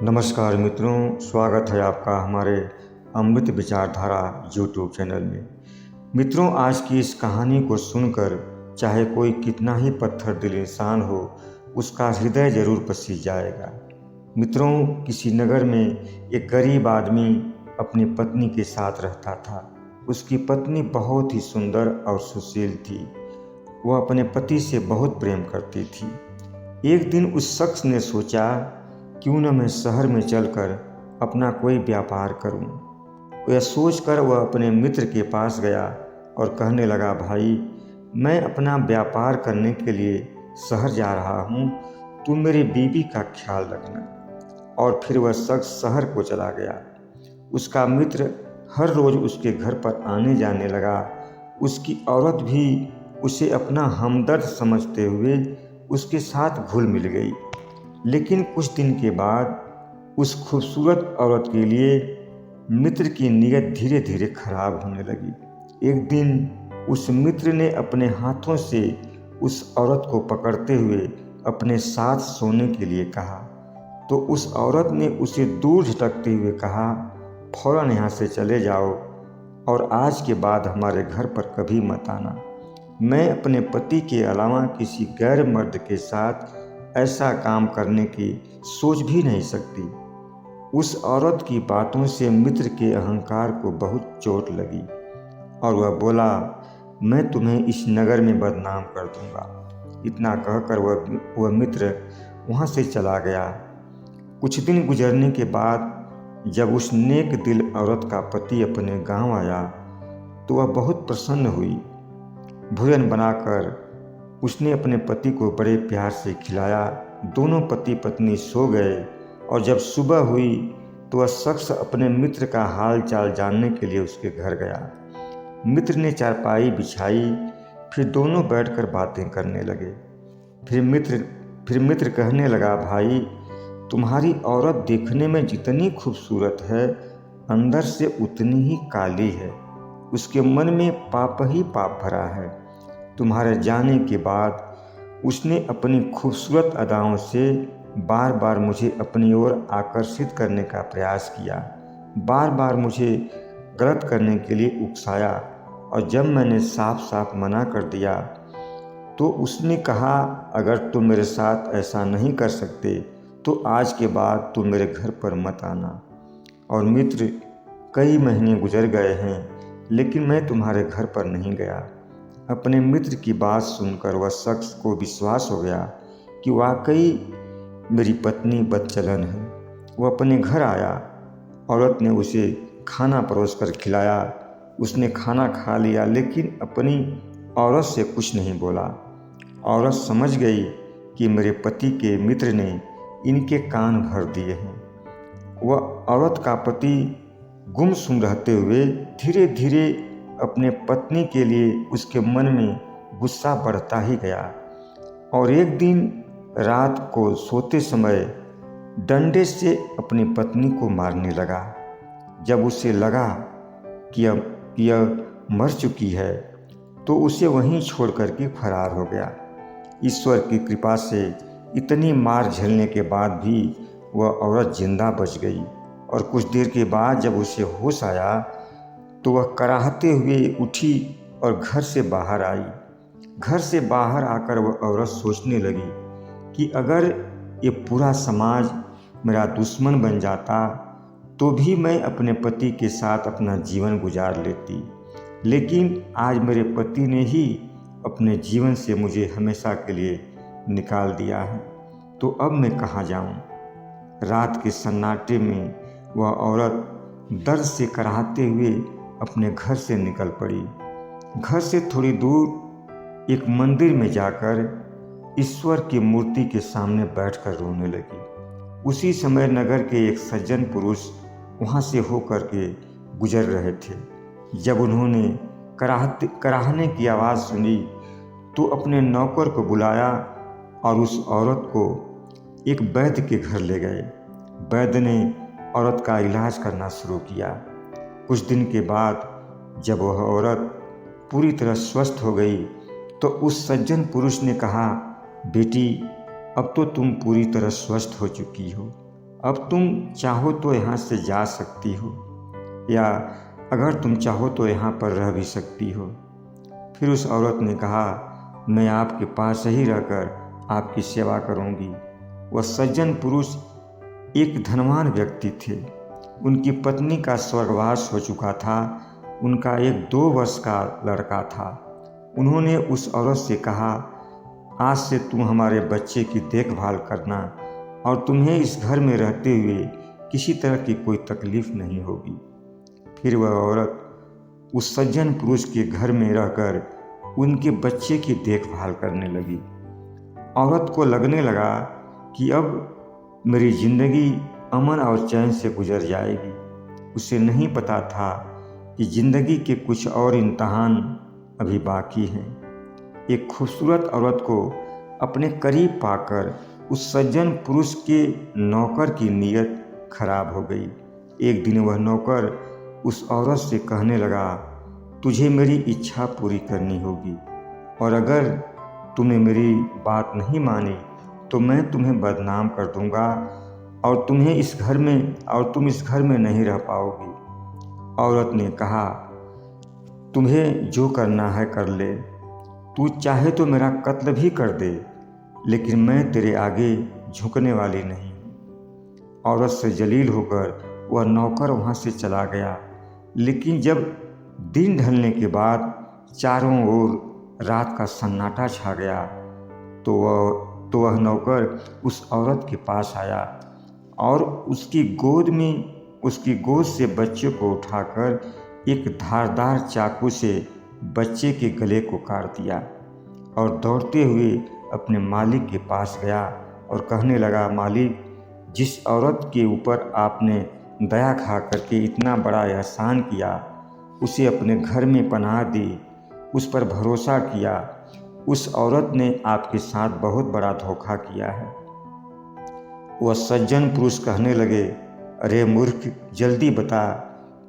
नमस्कार मित्रों, स्वागत है आपका हमारे अमृत विचारधारा यूट्यूब चैनल में। मित्रों, आज की इस कहानी को सुनकर चाहे कोई कितना ही पत्थर दिल इंसान हो, उसका हृदय जरूर पसीज जाएगा। मित्रों, किसी नगर में एक गरीब आदमी अपनी पत्नी के साथ रहता था। उसकी पत्नी बहुत ही सुंदर और सुशील थी। वह अपने पति से बहुत प्रेम करती थी। एक दिन उस शख्स ने सोचा, क्यों न मैं शहर में चलकर अपना कोई व्यापार करूं। यह सोचकर वह अपने मित्र के पास गया और कहने लगा, भाई, मैं अपना व्यापार करने के लिए शहर जा रहा हूं, तुम मेरी बीवी का ख्याल रखना। और फिर वह शख्स शहर को चला गया। उसका मित्र हर रोज उसके घर पर आने जाने लगा। उसकी औरत भी उसे अपना हमदर्द समझते हुए उसके साथ घुल मिल गई। लेकिन कुछ दिन के बाद उस खूबसूरत औरत के लिए मित्र की नीयत धीरे धीरे खराब होने लगी। एक दिन उस मित्र ने अपने हाथों से उस औरत को पकड़ते हुए अपने साथ सोने के लिए कहा, तो उस औरत ने उसे दूर झटकते हुए कहा, फौरन यहाँ से चले जाओ और आज के बाद हमारे घर पर कभी मत आना। मैं अपने पति के अलावा किसी गैर मर्द के साथ ऐसा काम करने की सोच भी नहीं सकती। उस औरत की बातों से मित्र के अहंकार को बहुत चोट लगी और वह बोला, मैं तुम्हें इस नगर में बदनाम कर दूंगा। इतना कहकर वह मित्र वहाँ से चला गया। कुछ दिन गुजरने के बाद जब उस नेक दिल औरत का पति अपने गांव आया तो वह बहुत प्रसन्न हुई। भोजन बनाकर उसने अपने पति को बड़े प्यार से खिलाया। दोनों पति पत्नी सो गए और जब सुबह हुई तो वह शख्स अपने मित्र का हाल चाल जानने के लिए उसके घर गया। मित्र ने चारपाई बिछाई, फिर दोनों बैठकर बातें करने लगे। फिर मित्र कहने लगा, भाई, तुम्हारी औरत देखने में जितनी खूबसूरत है, अंदर से उतनी ही काली है। उसके मन में पाप ही पाप भरा है। तुम्हारे जाने के बाद उसने अपनी खूबसूरत अदाओं से बार बार मुझे अपनी ओर आकर्षित करने का प्रयास किया, बार बार मुझे गलत करने के लिए उकसाया, और जब मैंने साफ साफ मना कर दिया तो उसने कहा, अगर तुम मेरे साथ ऐसा नहीं कर सकते तो आज के बाद तुम मेरे घर पर मत आना। और मित्र, कई महीने गुजर गए हैं लेकिन मैं तुम्हारे घर पर नहीं गया। अपने मित्र की बात सुनकर वह शख्स को विश्वास हो गया कि वाकई मेरी पत्नी बदचलन है। वह अपने घर आया। औरत ने उसे खाना परोस कर खिलाया। उसने खाना खा लिया लेकिन अपनी औरत से कुछ नहीं बोला। औरत समझ गई कि मेरे पति के मित्र ने इनके कान भर दिए हैं। वह औरत का पति गुमसुम रहते हुए धीरे धीरे अपने पत्नी के लिए उसके मन में गुस्सा बढ़ता ही गया और एक दिन रात को सोते समय डंडे से अपनी पत्नी को मारने लगा। जब उसे लगा कि यह मर चुकी है तो उसे वहीं छोड़ कर के फरार हो गया। ईश्वर की कृपा से इतनी मार झेलने के बाद भी वह औरत जिंदा बच गई और कुछ देर के बाद जब उसे होश आया तो वह कराहते हुए उठी और घर से बाहर आई। घर से बाहर आकर वह औरत सोचने लगी कि अगर ये पूरा समाज मेरा दुश्मन बन जाता तो भी मैं अपने पति के साथ अपना जीवन गुजार लेती, लेकिन आज मेरे पति ने ही अपने जीवन से मुझे हमेशा के लिए निकाल दिया है, तो अब मैं कहाँ जाऊँ। रात के सन्नाटे में वह औरत दर्द से कराहते हुए अपने घर से निकल पड़ी। घर से थोड़ी दूर एक मंदिर में जाकर ईश्वर की मूर्ति के सामने बैठकर रोने लगी। उसी समय नगर के एक सज्जन पुरुष वहाँ से होकर के गुजर रहे थे। जब उन्होंने कराहने की आवाज़ सुनी तो अपने नौकर को बुलाया और उस औरत को एक वैद्य के घर ले गए। वैद्य ने औरत का इलाज करना शुरू किया। कुछ दिन के बाद जब वह औरत पूरी तरह स्वस्थ हो गई तो उस सज्जन पुरुष ने कहा, बेटी, अब तो तुम पूरी तरह स्वस्थ हो चुकी हो, अब तुम चाहो तो यहाँ से जा सकती हो, या अगर तुम चाहो तो यहाँ पर रह भी सकती हो। फिर उस औरत ने कहा, मैं आपके पास ही रहकर आपकी सेवा करूँगी। वह सज्जन पुरुष एक धनवान व्यक्ति थे। उनकी पत्नी का स्वर्गवास हो चुका था। उनका एक 2 वर्ष का लड़का था। उन्होंने उस औरत से कहा, आज से तुम हमारे बच्चे की देखभाल करना और तुम्हें इस घर में रहते हुए किसी तरह की कोई तकलीफ नहीं होगी। फिर वह औरत उस सज्जन पुरुष के घर में रहकर उनके बच्चे की देखभाल करने लगी। औरत को लगने लगा कि अब मेरी ज़िंदगी अमन और चैन से गुजर जाएगी। उसे नहीं पता था कि ज़िंदगी के कुछ और इम्तहान अभी बाकी हैं। एक खूबसूरत औरत को अपने करीब पाकर उस सज्जन पुरुष के नौकर की नीयत खराब हो गई। एक दिन वह नौकर उस औरत से कहने लगा, तुझे मेरी इच्छा पूरी करनी होगी, और अगर तूने मेरी बात नहीं मानी तो मैं तुम्हें बदनाम कर दूंगा और तुम इस घर में नहीं रह पाओगी। औरत ने कहा, तुम्हें जो करना है कर ले। तू चाहे तो मेरा कत्ल भी कर दे, लेकिन मैं तेरे आगे झुकने वाली नहीं। औरत से जलील होकर वह नौकर वहाँ से चला गया। लेकिन जब दिन ढलने के बाद चारों ओर रात का सन्नाटा छा गया तो वह नौकर उस औरत के पास आया और उसकी गोद से बच्चे को उठाकर एक धारदार चाकू से बच्चे के गले को काट दिया और दौड़ते हुए अपने मालिक के पास गया और कहने लगा, मालिक, जिस औरत के ऊपर आपने दया खा करके इतना बड़ा एहसान किया, उसे अपने घर में पनाह दी, उस पर भरोसा किया, उस औरत ने आपके साथ बहुत बड़ा धोखा किया है। वह सज्जन पुरुष कहने लगे, अरे मूर्ख, जल्दी बता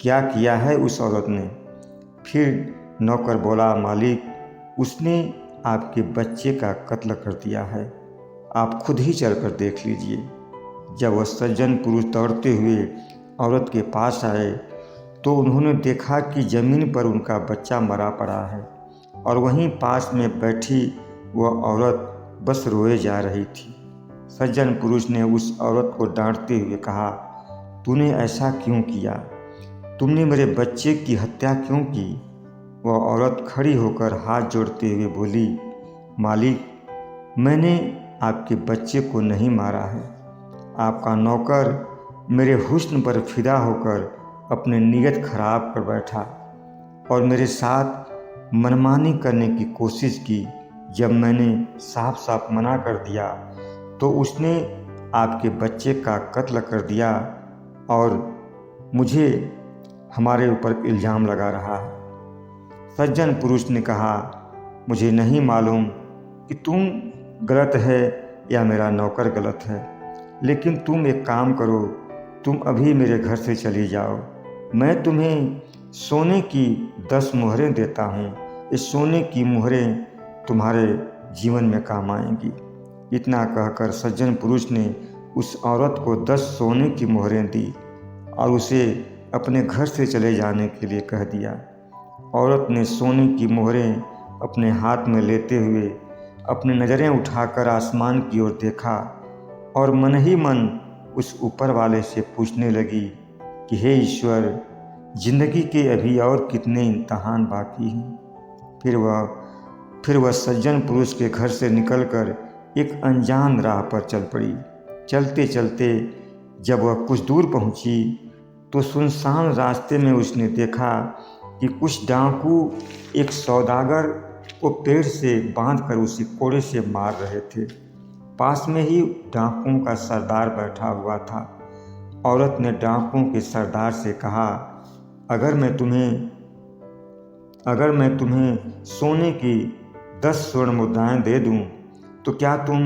क्या किया है उस औरत ने। फिर नौकर बोला, मालिक, उसने आपके बच्चे का कत्ल कर दिया है, आप खुद ही चलकर देख लीजिए। जब वह सज्जन पुरुष दौड़ते हुए औरत के पास आए तो उन्होंने देखा कि ज़मीन पर उनका बच्चा मरा पड़ा है और वहीं पास में बैठी वह औरत बस रोए जा रही थी। सज्जन पुरुष ने उस औरत को डांटते हुए कहा, तूने ऐसा क्यों किया? तुमने मेरे बच्चे की हत्या क्यों की? वह औरत खड़ी होकर हाथ जोड़ते हुए बोली, मालिक, मैंने आपके बच्चे को नहीं मारा है। आपका नौकर मेरे हुस्न पर फिदा होकर अपनी नीयत खराब कर बैठा और मेरे साथ मनमानी करने की कोशिश की। जब मैंने साफ साफ मना कर दिया तो उसने आपके बच्चे का कत्ल कर दिया और मुझे हमारे ऊपर इल्ज़ाम लगा रहा है। सज्जन पुरुष ने कहा, मुझे नहीं मालूम कि तुम गलत है या मेरा नौकर गलत है, लेकिन तुम एक काम करो, तुम अभी मेरे घर से चली जाओ। मैं तुम्हें सोने की 10 मोहरें देता हूँ। ये सोने की मोहरें तुम्हारे जीवन में काम आएंगी। इतना कहकर सज्जन पुरुष ने उस औरत को 10 सोने की मोहरें दी और उसे अपने घर से चले जाने के लिए कह दिया। औरत ने सोने की मोहरें अपने हाथ में लेते हुए अपनी नज़रें उठाकर आसमान की ओर देखा और मन ही मन उस ऊपर वाले से पूछने लगी कि हे ईश्वर, ज़िंदगी के अभी और कितने इम्तहान बाकी हैं। फिर वह सज्जन पुरुष के घर से निकलकर एक अनजान राह पर चल पड़ी। चलते चलते जब वह कुछ दूर पहुंची तो सुनसान रास्ते में उसने देखा कि कुछ डाकू एक सौदागर को पेड़ से बांधकर उसे कोड़े से मार रहे थे। पास में ही डाकुओं का सरदार बैठा हुआ था। औरत ने डाकुओं के सरदार से कहा, अगर मैं तुम्हें सोने की 10 स्वर्ण मुद्राएं दे दूं तो क्या तुम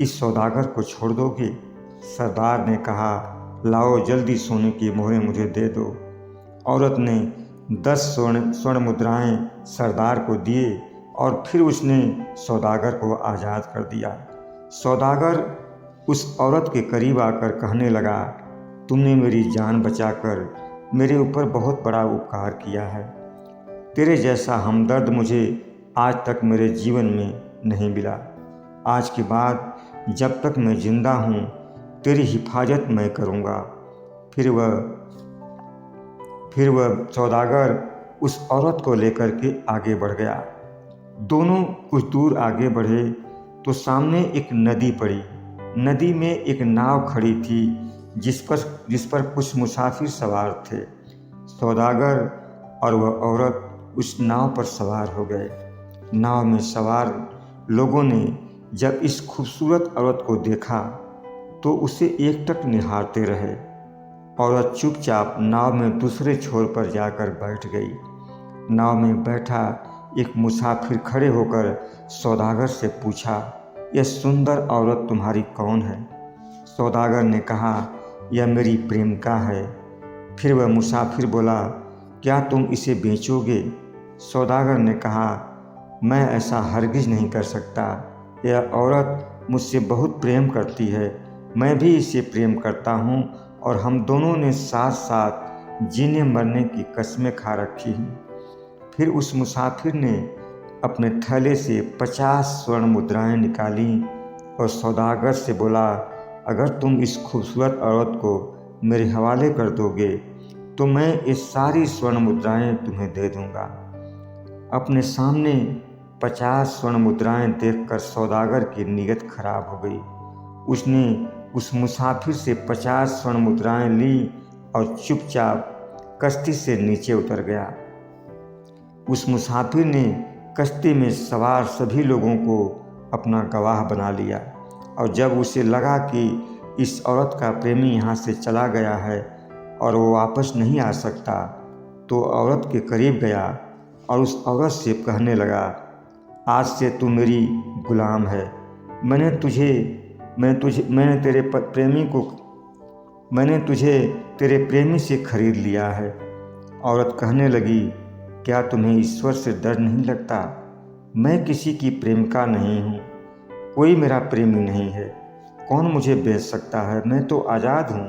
इस सौदागर को छोड़ दोगे? सरदार ने कहा, लाओ जल्दी सोने की मोहरें मुझे दे दो। औरत ने 10 स्वर्ण मुद्राएं सरदार को दिए और फिर उसने सौदागर को आज़ाद कर दिया। सौदागर उस औरत के करीब आकर कहने लगा, तुमने मेरी जान बचाकर मेरे ऊपर बहुत बड़ा उपकार किया है। तेरे जैसा हमदर्द मुझे आज तक मेरे जीवन में नहीं मिला। आज के बाद जब तक मैं जिंदा हूँ तेरी हिफाजत मैं करूँगा। फिर वह सौदागर उस औरत को लेकर के आगे बढ़ गया। दोनों कुछ दूर आगे बढ़े तो सामने एक नदी पड़ी। नदी में एक नाव खड़ी थी जिस पर कुछ मुसाफिर सवार थे। सौदागर और वह औरत उस नाव पर सवार हो गए। नाव में सवार लोगों ने जब इस खूबसूरत औरत को देखा तो उसे एकटक निहारते रहे। औरत चुपचाप नाव में दूसरे छोर पर जाकर बैठ गई। नाव में बैठा एक मुसाफिर खड़े होकर सौदागर से पूछा, यह सुंदर औरत तुम्हारी कौन है? सौदागर ने कहा, यह मेरी प्रेमिका है। फिर वह मुसाफिर बोला, क्या तुम इसे बेचोगे? सौदागर ने कहा, मैं ऐसा हरगिज नहीं कर सकता। यह औरत मुझसे बहुत प्रेम करती है, मैं भी इसे प्रेम करता हूँ और हम दोनों ने साथ साथ जीने मरने की कस्में खा रखी हैं। फिर उस मुसाफिर ने अपने थैले से 50 स्वर्ण मुद्राएं निकाली और सौदागर से बोला, अगर तुम इस खूबसूरत औरत को मेरे हवाले कर दोगे तो मैं ये सारी स्वर्ण मुद्राएं तुम्हें दे दूंगा। अपने सामने 50 स्वर्ण मुद्राएं देखकर सौदागर की नीयत खराब हो गई। उसने उस मुसाफिर से 50 स्वर्ण मुद्राएं ली और चुपचाप कश्ती से नीचे उतर गया। उस मुसाफिर ने कश्ती में सवार सभी लोगों को अपना गवाह बना लिया और जब उसे लगा कि इस औरत का प्रेमी यहाँ से चला गया है और वो वापस नहीं आ सकता, तो औरत के करीब गया और उस औरत से कहने लगा, आज से तू मेरी गुलाम है। मैंने तुझे तेरे प्रेमी से खरीद लिया है। औरत कहने लगी, क्या तुम्हें ईश्वर से डर नहीं लगता? मैं किसी की प्रेमिका नहीं हूँ, कोई मेरा प्रेमी नहीं है, कौन मुझे बेच सकता है? मैं तो आज़ाद हूँ।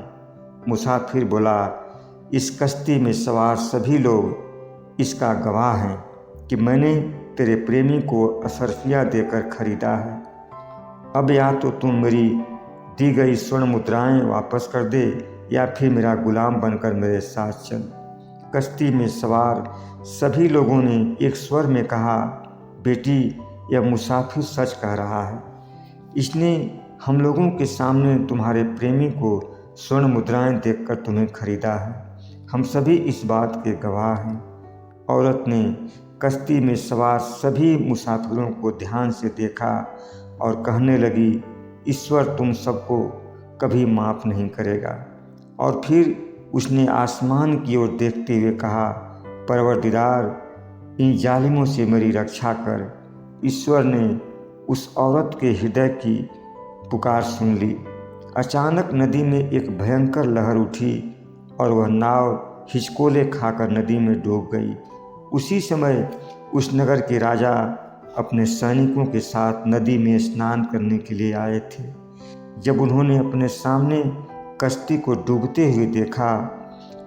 मुसाफिर बोला, इस कश्ती में सवार सभी लोग इसका गवाह हैं कि मैंने तेरे प्रेमी को अशर्फिया देकर खरीदा है। अब या तो तुम मेरी दी गई स्वर्ण मुद्राएं वापस कर दे या फिर मेरा गुलाम बनकर मेरे साथ चल। कश्ती में सवार सभी लोगों ने एक स्वर में कहा, बेटी, यह मुसाफिर सच कह रहा है। इसने हम लोगों के सामने तुम्हारे प्रेमी को स्वर्ण मुद्राएं देकर तुम्हें खरीदा है। हम सभी इस बात के गवाह हैं। औरत ने कश्ती में सवार सभी मुसाफिरों को ध्यान से देखा और कहने लगी, ईश्वर तुम सबको कभी माफ़ नहीं करेगा। और फिर उसने आसमान की ओर देखते हुए कहा, परवरदिगार, इन जालिमों से मेरी रक्षा कर। ईश्वर ने उस औरत के हृदय की पुकार सुन ली। अचानक नदी में एक भयंकर लहर उठी और वह नाव हिचकोले खाकर नदी में डूब गई। उसी समय उस नगर के राजा अपने सैनिकों के साथ नदी में स्नान करने के लिए आए थे। जब उन्होंने अपने सामने कश्ती को डूबते हुए देखा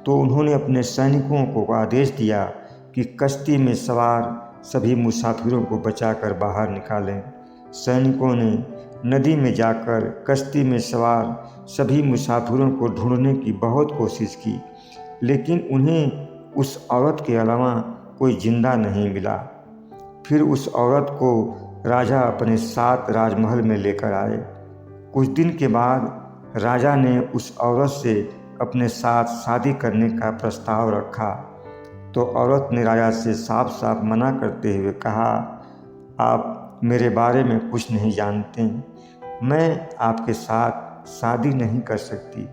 तो उन्होंने अपने सैनिकों को आदेश दिया कि कश्ती में सवार सभी मुसाफिरों को बचाकर बाहर निकालें। सैनिकों ने नदी में जाकर कश्ती में सवार सभी मुसाफिरों को ढूंढने की बहुत कोशिश की, लेकिन उन्हें उस औरत के अलावा कोई जिंदा नहीं मिला। फिर उस औरत को राजा अपने साथ राजमहल में लेकर आए। कुछ दिन के बाद राजा ने उस औरत से अपने साथ शादी करने का प्रस्ताव रखा तो औरत ने राजा से साफ साफ मना करते हुए कहा, आप मेरे बारे में कुछ नहीं जानते, मैं आपके साथ शादी नहीं कर सकती।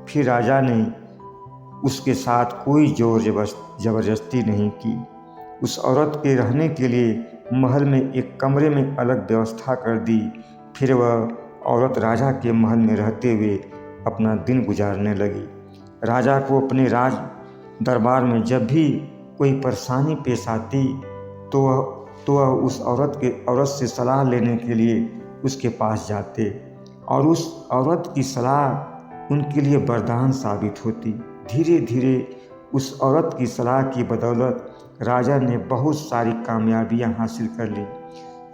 फिर राजा ने उसके साथ कोई जोर जबरदस्ती नहीं की। उस औरत के रहने के लिए महल में एक कमरे में अलग व्यवस्था कर दी। फिर वह औरत राजा के महल में रहते हुए अपना दिन गुजारने लगी। राजा को अपने राज दरबार में जब भी कोई परेशानी पेश आती तो वह उस औरत से सलाह लेने के लिए उसके पास जाते और उस औरत की सलाह उनके लिए वरदान साबित होती। धीरे धीरे उस औरत की सलाह की बदौलत राजा ने बहुत सारी कामयाबियां हासिल कर ली।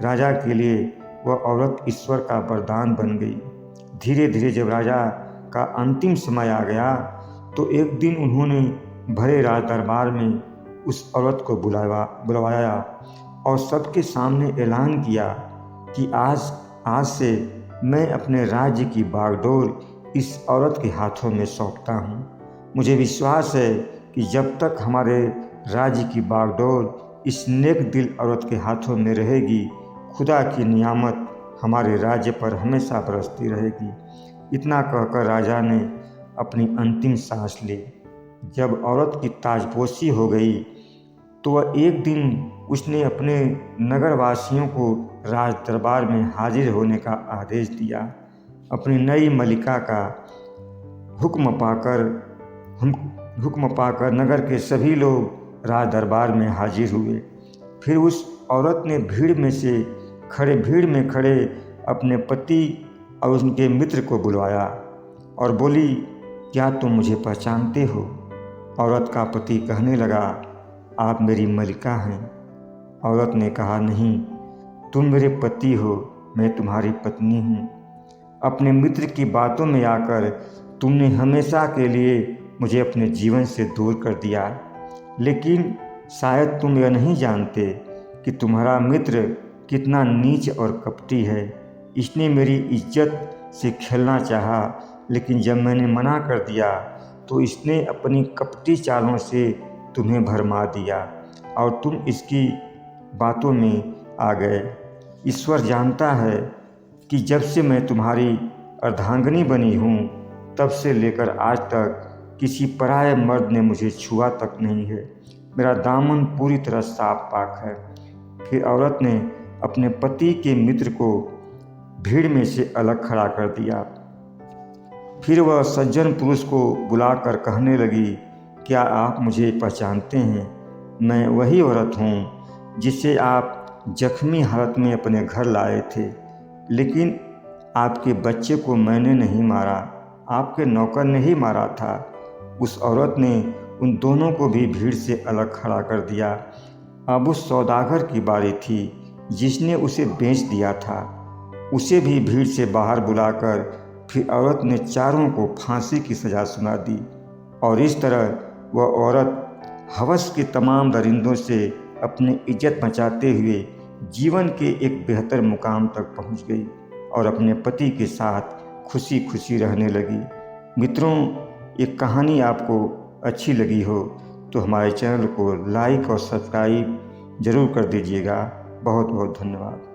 राजा के लिए वह औरत ईश्वर का वरदान बन गई। धीरे धीरे जब राजा का अंतिम समय आ गया तो एक दिन उन्होंने भरे राज दरबार में उस औरत को बुलवाया और सबके सामने ऐलान किया कि आज से मैं अपने राज्य की बागडोर इस औरत के हाथों में सौंपता हूँ। मुझे विश्वास है कि जब तक हमारे राज्य की बागडोर इस नेक दिल औरत के हाथों में रहेगी, खुदा की नियामत हमारे राज्य पर हमेशा बरसती रहेगी। इतना कहकर राजा ने अपनी अंतिम सांस ली। जब औरत की ताजपोशी हो गई तो वह एक दिन उसने अपने नगरवासियों को राज दरबार में हाजिर होने का आदेश दिया। अपनी नई मलिका का हुक्म पाकर नगर के सभी लोग राज दरबार में हाजिर हुए। फिर उस औरत ने भीड़ में खड़े अपने पति और उनके मित्र को बुलवाया और बोली, क्या तुम मुझे पहचानते हो? औरत का पति कहने लगा, आप मेरी मलिका हैं। औरत ने कहा, नहीं, तुम मेरे पति हो, मैं तुम्हारी पत्नी हूँ। अपने मित्र की बातों में आकर तुमने हमेशा के लिए मुझे अपने जीवन से दूर कर दिया, लेकिन शायद तुम यह नहीं जानते कि तुम्हारा मित्र कितना नीच और कपटी है। इसने मेरी इज्जत से खेलना चाहा, लेकिन जब मैंने मना कर दिया तो इसने अपनी कपटी चालों से तुम्हें भरमा दिया और तुम इसकी बातों में आ गए। ईश्वर जानता है कि जब से मैं तुम्हारी अर्धांगिनी बनी हूँ तब से लेकर आज तक किसी पराये मर्द ने मुझे छुआ तक नहीं है। मेरा दामन पूरी तरह साफ पाक है। फिर औरत ने अपने पति के मित्र को भीड़ में से अलग खड़ा कर दिया। फिर वह सज्जन पुरुष को बुलाकर कहने लगी, क्या आप मुझे पहचानते हैं? मैं वही औरत हूँ जिसे आप जख्मी हालत में अपने घर लाए थे, लेकिन आपके बच्चे को मैंने नहीं मारा, आपके नौकर ने ही मारा था। उस औरत ने उन दोनों को भी भीड़ से अलग खड़ा कर दिया। अब उस सौदागर की बारी थी जिसने उसे बेच दिया था। उसे भी भीड़ से बाहर बुलाकर फिर औरत ने चारों को फांसी की सज़ा सुना दी और इस तरह वह औरत हवस के तमाम दरिंदों से अपनी इज्जत बचाते हुए जीवन के एक बेहतर मुकाम तक पहुंच गई और अपने पति के साथ खुशी खुशी रहने लगी। मित्रों, ये कहानी आपको अच्छी लगी हो तो हमारे चैनल को लाइक और सब्सक्राइब ज़रूर कर दीजिएगा। बहुत बहुत धन्यवाद।